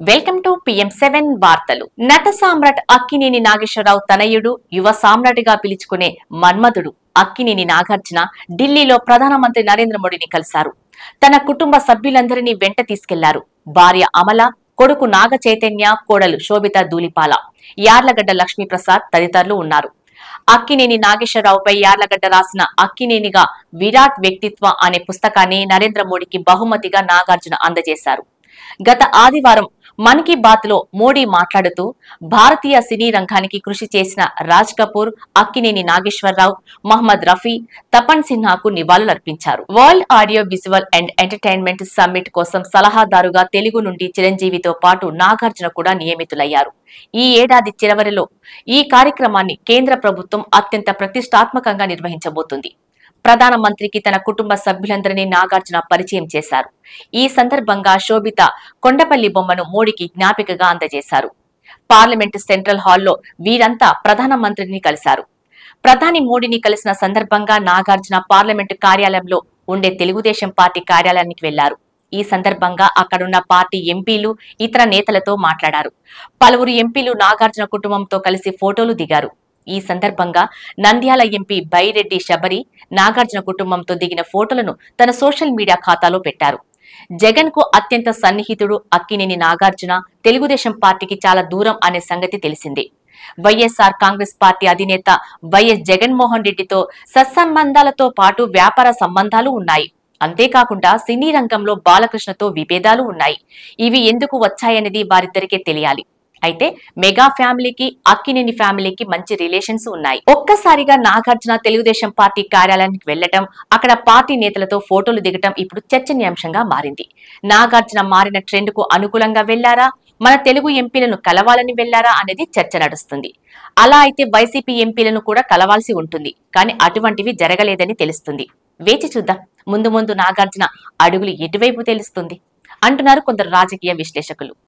Welcome to PM7 వార్తలు. నట సామ్రాట్ అక్కినేని నాగేశ్వరరావు తనయుడు, యువ సామ్రాట్గా పిలుచుకునే మన్మధుడు అక్కినేని నాగార్జున ఢిల్లీలో ప్రధానమంత్రి నరేంద్ర మోడీని కలిశారు. తన కుటుంబ సభ్యులందరినీ వెంట తీసుకెళ్లారు. భార్య అమల, కొడుకు నాగ చైతన్య, కోడలు శోభిత ధూళిపాల, యార్లగడ్డ లక్ష్మీప్రసాద్ తదితరులు ఉన్నారు. అక్కినేని నాగేశ్వరరావుపై యార్లగడ్డ రాసిన అక్కినేనిగా విరాట్ వ్యక్తిత్వ అనే పుస్తకాన్ని నరేంద్ర మోడీకి బహుమతిగా నాగార్జున అందజేశారు. గత ఆదివారం మన్ కీ బాత్ లో మోడీ మాట్లాడుతూ భారతీయ సినీ రంగానికి కృషి చేసిన రాజ్ కపూర్, అక్కినేని నాగేశ్వరరావు, మహమ్మద్ రఫీ, తపన్ సిన్హాకు నివాళులర్పించారు. World audio visual and entertainment summit కోసం సలహాదారుగా తెలుగు నుండి చిరంజీవితో పాటు నాగార్జున కూడా నియమితులయ్యారు. ఈ ఏడాది చివరిలో ఈ కార్యక్రమాన్ని కేంద్ర ప్రభుత్వం అత్యంత ప్రతిష్టాత్మకంగా నిర్వహించబోతుంది. ప్రధానమంత్రికి తన కుటుంబ సభ్యులందరినీ నాగార్జున పరిచయం చేశారు. ఈ సందర్భంగా శోభిత కొండపల్లి బొమ్మను మోడీకి జ్ఞాపికగా అందజేశారు. పార్లమెంటు సెంట్రల్ హాల్లో వీరంతా ప్రధానమంత్రిని కలిశారు. ప్రధాని మోడీని కలిసిన సందర్భంగా నాగార్జున పార్లమెంటు కార్యాలయంలో ఉండే తెలుగుదేశం పార్టీ కార్యాలయానికి వెళ్లారు. ఈ సందర్భంగా అక్కడున్న పార్టీ ఎంపీలు, ఇతర నేతలతో మాట్లాడారు. పలువురు ఎంపీలు నాగార్జున కుటుంబంతో కలిసి ఫోటోలు దిగారు. ఈ సందర్భంగా నంద్యాల ఎంపీ బైరెడ్డి శబరి నాగార్జున కుటుంబంతో దిగిన ఫోటోలను తన సోషల్ మీడియా ఖాతాలో పెట్టారు. జగన్ కు అత్యంత సన్నిహితుడు అక్కినేని నాగార్జున తెలుగుదేశం పార్టీకి చాలా దూరం అనే సంగతి తెలిసిందే. వైఎస్ఆర్ కాంగ్రెస్ పార్టీ అధినేత వైఎస్ జగన్మోహన్ రెడ్డితో సత్సంబంధాలతో పాటు వ్యాపార సంబంధాలు ఉన్నాయి. అంతేకాకుండా సినీ రంగంలో బాలకృష్ణతో విభేదాలు ఉన్నాయి. ఇవి ఎందుకు వచ్చాయనేది వారిద్దరికే తెలియాలి. అయితే మెగా ఫ్యామిలీకి, అక్కినేని ఫ్యామిలీకి మంచి రిలేషన్స్ ఉన్నాయి. ఒక్కసారిగా నాగార్జున తెలుగుదేశం పార్టీ కార్యాలయానికి వెళ్లటం, అక్కడ పార్టీ నేతలతో ఫోటోలు దిగటం ఇప్పుడు చర్చనీయాంశంగా మారింది. నాగార్జున మారిన ట్రెండ్ కు అనుకూలంగా వెళ్లారా, మన తెలుగు ఎంపీలను కలవాలని వెళ్లారా అనేది చర్చ నడుస్తుంది. అలా అయితే వైసీపీ ఎంపీలను కూడా కలవాల్సి ఉంటుంది. కానీ అటువంటివి జరగలేదని తెలుస్తుంది. వేచి చూద్దాం, ముందు ముందు నాగార్జున అడుగులు ఎటువైపు తెలుస్తుంది అంటున్నారు కొందరు రాజకీయ విశ్లేషకులు.